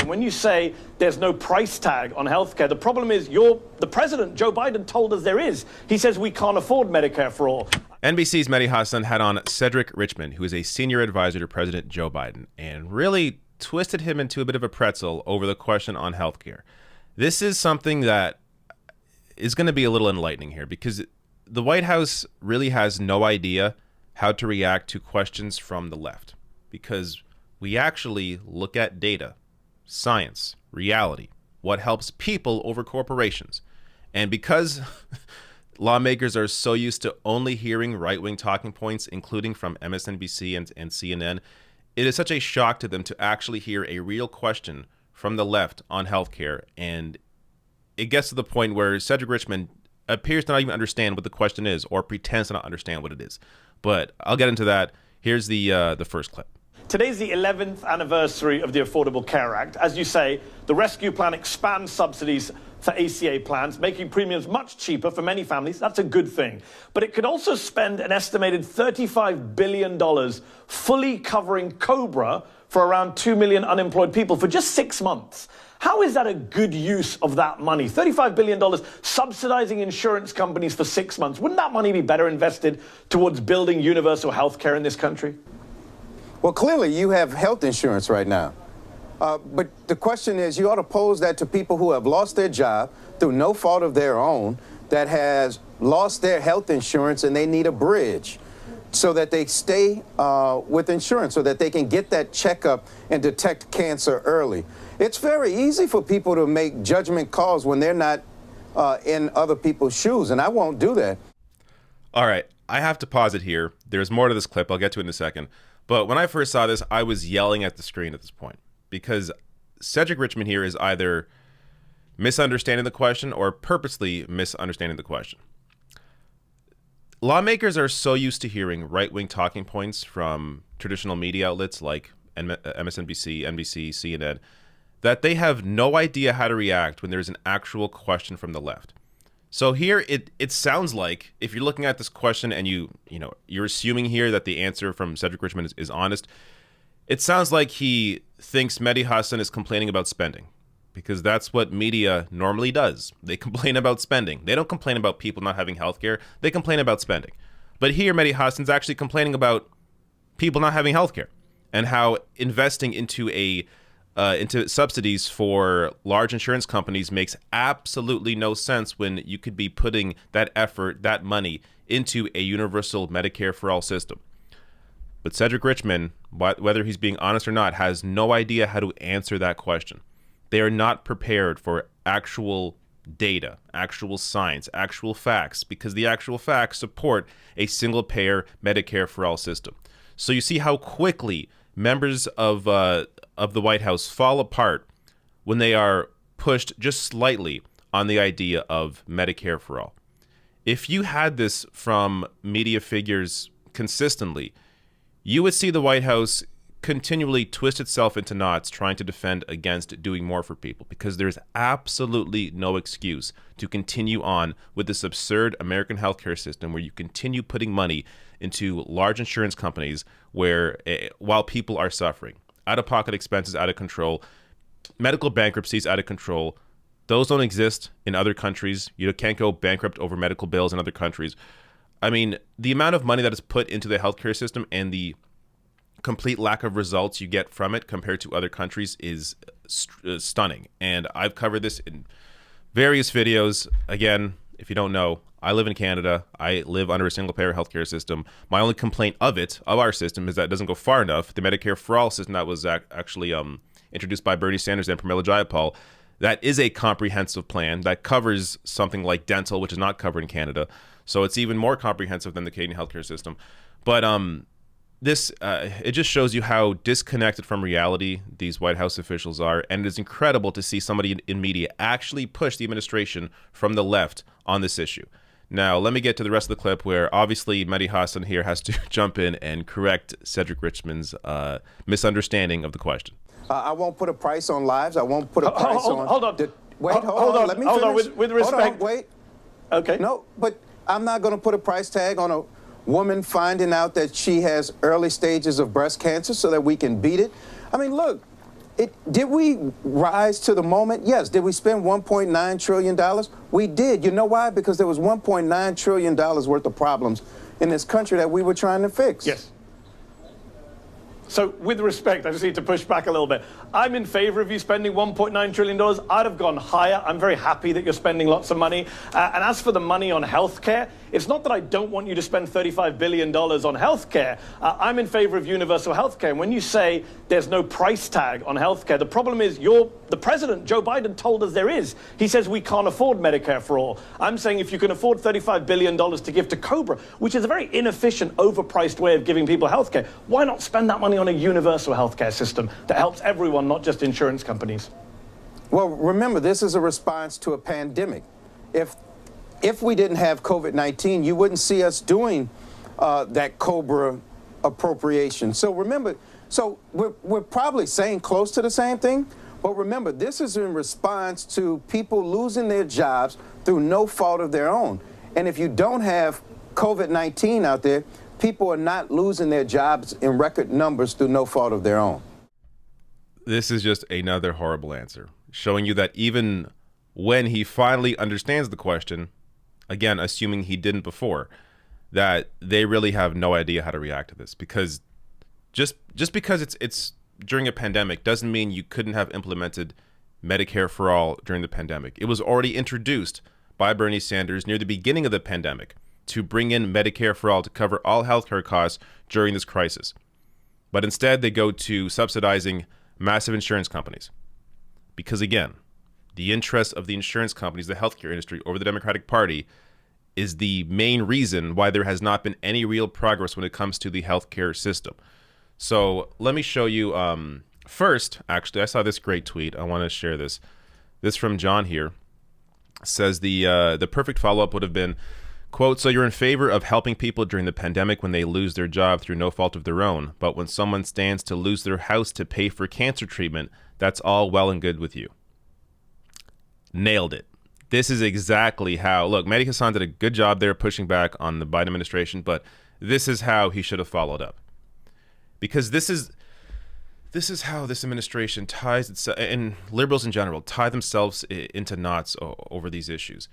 And when you say there's no price tag on healthcare, the problem is the president, Joe Biden, told us there is. He says we can't afford Medicare for all. NBC's Mehdi Hasan had on Cedric Richmond, who is a senior advisor to President Joe Biden, and really twisted him into a bit of a pretzel over the question on healthcare. This is something that is going to be a little enlightening here, because the White House really has no idea how to react to questions from the left, because we actually look at data, science, reality, what helps people over corporations. And because lawmakers are so used to only hearing right-wing talking points, including from MSNBC and CNN, it is such a shock to them to actually hear a real question from the left on healthcare. And it gets to the point where Cedric Richmond appears to not even understand what the question is, or pretends to not understand what it is. But I'll get into that. Here's the first clip. Today's the 11th anniversary of the Affordable Care Act. As you say, the rescue plan expands subsidies for ACA plans, making premiums much cheaper for many families. That's a good thing. But it could also spend an estimated $35 billion fully covering COBRA for around 2 million unemployed people for just 6 months. How is that a good use of that money? $35 billion subsidizing insurance companies for 6 months. Wouldn't that money be better invested towards building universal health care in this country? Well, clearly you have health insurance right now. But the question is, you ought to pose that to people who have lost their job through no fault of their own, that has lost their health insurance, and they need a bridge so that they stay with insurance, so that they can get that checkup and detect cancer early. It's very easy for people to make judgment calls when they're not in other people's shoes, and I won't do that. All right, I have to pause it here. There's more to this clip. I'll get to it in a second. But when I first saw this, I was yelling at the screen at this point, because Cedric Richmond here is either misunderstanding the question or purposely misunderstanding the question. Lawmakers are so used to hearing right-wing talking points from traditional media outlets like MSNBC, NBC, CNN, that they have no idea how to react when there's an actual question from the left. So here it sounds like, if you're looking at this question and you're assuming here that the answer from Cedric Richmond is honest, it sounds like he thinks Mehdi Hasan is complaining about spending, because that's what media normally does. They complain about spending. They don't complain about people not having health care. They complain about spending. But here Mehdi Hasan's actually complaining about people not having health care, and how investing into subsidies for large insurance companies makes absolutely no sense when you could be putting that effort, that money, into a universal Medicare-For-All system. But Cedric Richmond, whether he's being honest or not, has no idea how to answer that question. They are not prepared for actual data, actual science, actual facts, because the actual facts support a single-payer Medicare-For-All system. So you see how quickly members of the White House fall apart when they are pushed just slightly on the idea of Medicare for all. If you had this from media figures consistently, you would see the White House continually twist itself into knots trying to defend against doing more for people, because there's absolutely no excuse to continue on with this absurd American healthcare system where you continue putting money into large insurance companies where while people are suffering. Out-of-pocket expenses out of control, medical bankruptcies out of control. Those don't exist in other countries. You can't go bankrupt over medical bills in other countries. I mean, the amount of money that is put into the healthcare system and the complete lack of results you get from it compared to other countries is stunning. And I've covered this in various videos. Again, if you don't know, I live in Canada. I live under a single-payer healthcare system. My only complaint of our system, is that it doesn't go far enough. The Medicare-For-All system that was actually introduced by Bernie Sanders and Pramila Jayapal, that is a comprehensive plan that covers something like dental, which is not covered in Canada. So it's even more comprehensive than the Canadian healthcare system. But it just shows you how disconnected from reality these White House officials are, and it is incredible to see somebody in media actually push the administration from the left on this issue. Now, let me get to the rest of the clip where obviously Mehdi Hasan here has to jump in and correct Cedric Richmond's misunderstanding of the question. I won't put a price on lives. I won't put a price on... Hold on. Hold on. Let me finish. Hold on. With respect. Hold on. Wait. Okay. No, but I'm not going to put a price tag on a woman finding out that she has early stages of breast cancer so that we can beat it. I mean, look, Did we rise to the moment? Yes. Did we spend $1.9 trillion? We did. You know why? Because there was $1.9 trillion worth of problems in this country that we were trying to fix. Yes. So, with respect, I just need to push back a little bit. I'm in favor of you spending $1.9 trillion. I'd have gone higher. I'm very happy that you're spending lots of money. And as for the money on healthcare, it's not that I don't want you to spend $35 billion on healthcare. I'm in favor of universal healthcare. And when you say there's no price tag on healthcare, the problem is the president, Joe Biden, told us there is. He says we can't afford Medicare for all. I'm saying if you can afford $35 billion to give to COBRA, which is a very inefficient, overpriced way of giving people healthcare, why not spend that money on a universal healthcare system that helps everyone, not just insurance companies? Well, remember, this is a response to a pandemic. If we didn't have COVID-19, you wouldn't see us doing that COBRA appropriation. So remember, we're probably saying close to the same thing, but remember, this is in response to people losing their jobs through no fault of their own. And if you don't have COVID-19 out there, people are not losing their jobs in record numbers through no fault of their own. This is just another horrible answer, showing you that even when he finally understands the question, again, assuming he didn't before, that they really have no idea how to react to this. Because just because it's during a pandemic doesn't mean you couldn't have implemented Medicare-For-All during the pandemic. It was already introduced by Bernie Sanders near the beginning of the pandemic to bring in Medicare-For-All to cover all healthcare costs during this crisis. But instead, they go to subsidizing massive insurance companies. Because again, the interests of the insurance companies, the healthcare industry, over the Democratic Party is the main reason why there has not been any real progress when it comes to the healthcare system. So let me show you. First, actually, I saw this great tweet. I want to share this. This from John here says the perfect follow-up would have been, quote, "So you're in favor of helping people during the pandemic when they lose their job through no fault of their own, but when someone stands to lose their house to pay for cancer treatment, that's all well and good with you." Nailed it. This is exactly how, look, Mehdi Hasan did a good job there pushing back on the Biden administration, but this is how he should have followed up. Because this is how this administration ties itself, and liberals in general, tie themselves into knots over these issues.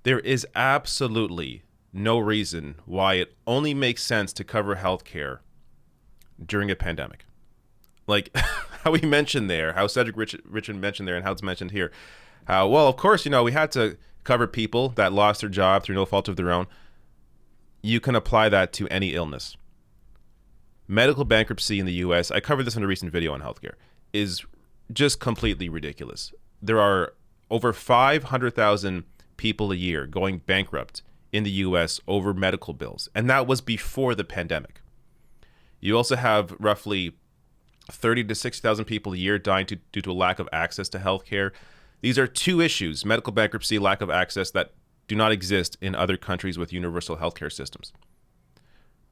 There is absolutely no reason why it only makes sense to cover healthcare during a pandemic. Like how he mentioned there, how Cedric Richmond mentioned there, and how it's mentioned here. How, well, of course, we had to cover people that lost their job through no fault of their own. You can apply that to any illness. Medical bankruptcy in the U.S., I covered this in a recent video on healthcare, is just completely ridiculous. There are over 500,000 people a year going bankrupt in the U.S. over medical bills, and that was before the pandemic. You also have roughly 30 to 60,000 people a year dying due to a lack of access to healthcare. These are two issues, medical bankruptcy, lack of access, that do not exist in other countries with universal healthcare systems.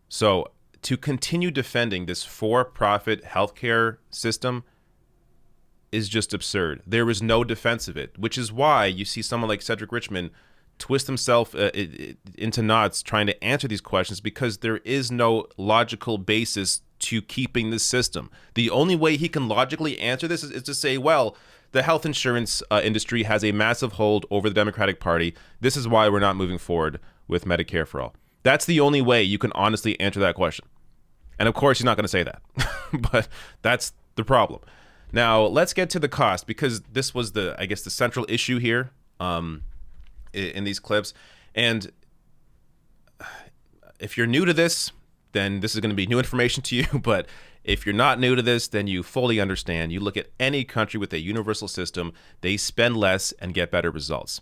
So to continue defending this for-profit healthcare system is just absurd. There is no defense of it, which is why you see someone like Cedric Richmond twist himself into knots trying to answer these questions, because there is no logical basis to keeping this system. The only way he can logically answer this is to say, well, the health insurance industry has a massive hold over the Democratic Party. This is why we're not moving forward with Medicare for all. That's the only way you can honestly answer that question. And of course, he's not going to say that, but that's the problem. Now, let's get to the cost, because this was the central issue here in these clips. And if you're new to this, then this is going to be new information to you. But if you're not new to this, then you fully understand. You look at any country with a universal system, they spend less and get better results.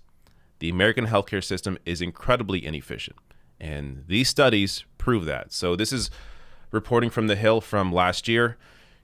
The American healthcare system is incredibly inefficient, and these studies prove that. So this is reporting from The Hill from last year.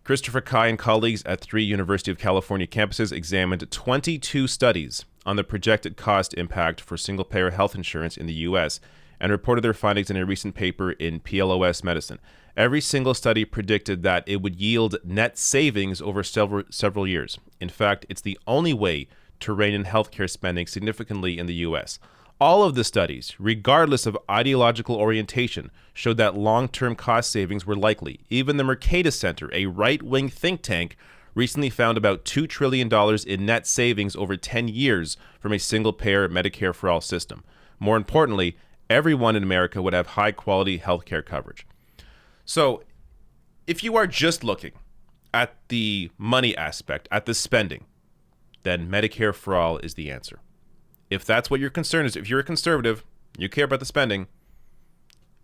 Christopher Kai and colleagues at 3 University of California campuses examined 22 studies on the projected cost impact for single-payer health insurance in the U.S. and reported their findings in a recent paper in PLOS Medicine. Every single study predicted that it would yield net savings over several years. In fact, it's the only way to rein in healthcare spending significantly in the U.S. All of the studies, regardless of ideological orientation, showed that long-term cost savings were likely. Even the Mercatus Center, a right-wing think tank, recently found about $2 trillion in net savings over 10 years from a single-payer Medicare-For-All system. More importantly, everyone in America would have high-quality healthcare coverage. So, if you are just looking at the money aspect, at the spending, then Medicare-For-All is the answer. If that's what your concern is, if you're a conservative, you care about the spending,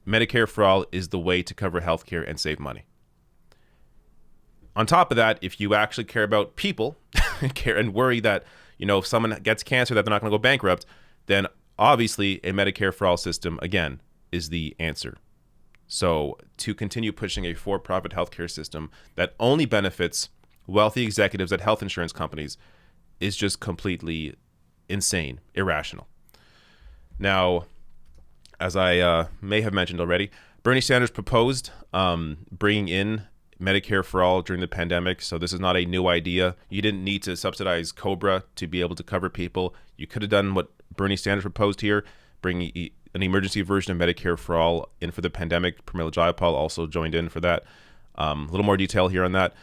Medicare-For-All is the way to cover healthcare and save money. On top of that, if you actually care about people care and worry that, if someone gets cancer that they're not going to go bankrupt, then obviously a Medicare-For-All system, again, is the answer. So to continue pushing a for-profit healthcare system that only benefits wealthy executives at health insurance companies is just completely insane, irrational. Now, as I may have mentioned already, Bernie Sanders proposed bringing in Medicare-For-All during the pandemic. So this is not a new idea. You didn't need to subsidize COBRA to be able to cover people. You could have done what Bernie Sanders proposed here, bring an emergency version of Medicare-For-All in for the pandemic. Pramila Jayapal also joined in for that. A little more detail here on that.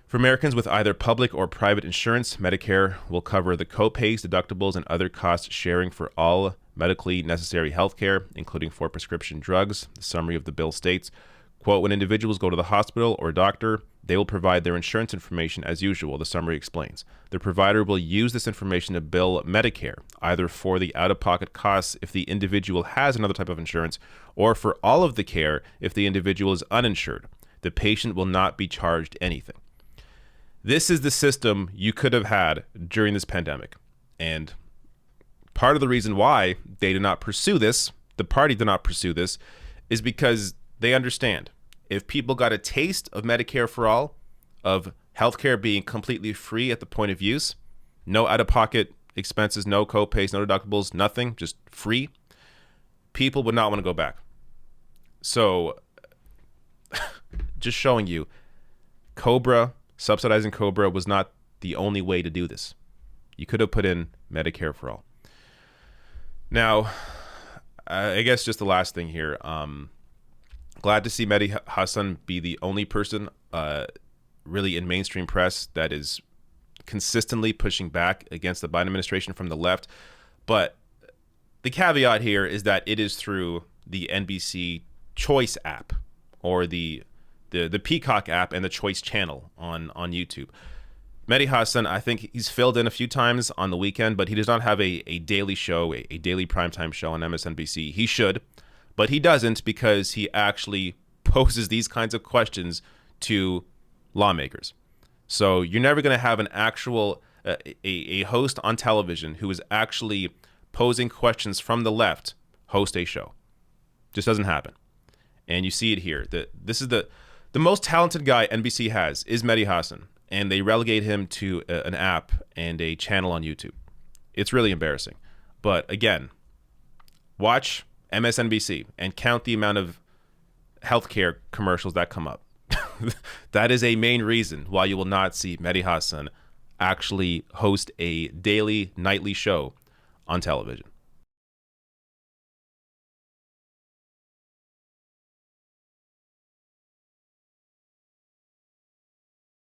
For Americans with either public or private insurance, Medicare will cover the co-pays, deductibles, and other cost sharing for all medically necessary health care, including for prescription drugs. The summary of the bill states, quote, when individuals go to the hospital or doctor, they will provide their insurance information as usual, the summary explains. The provider will use this information to bill Medicare, either for the out-of-pocket costs if the individual has another type of insurance, or for all of the care if the individual is uninsured. The patient will not be charged anything. This is the system you could have had during this pandemic. And part of the reason why they did not pursue this, the party did not pursue this, is because they understand if people got a taste of Medicare-For-All, of healthcare being completely free at the point of use, no out-of-pocket expenses, no co-pays, no deductibles, nothing, just free, people would not want to go back. So just showing you, subsidizing COBRA was not the only way to do this. You could have put in Medicare-For-All. Now, I guess just the last thing here. Glad to see Mehdi Hasan be the only person really in mainstream press that is consistently pushing back against the Biden administration from the left. But the caveat here is that it is through the NBC Choice app or the Peacock app and the Choice channel on YouTube. Mehdi Hasan, I think he's filled in a few times on the weekend, but he does not have a daily show, a daily primetime show on MSNBC. He should. But he doesn't because he actually poses these kinds of questions to lawmakers. So you're never going to have an actual a host on television who is actually posing questions from the left host a show. Just doesn't happen. And you see it here. This is the most talented guy NBC has is Mehdi Hasan, and they relegate him to an app and a channel on YouTube. It's really embarrassing. But again, watch MSNBC and count the amount of healthcare commercials that come up. That is a main reason why you will not see Mehdi Hasan actually host a daily, nightly show on television.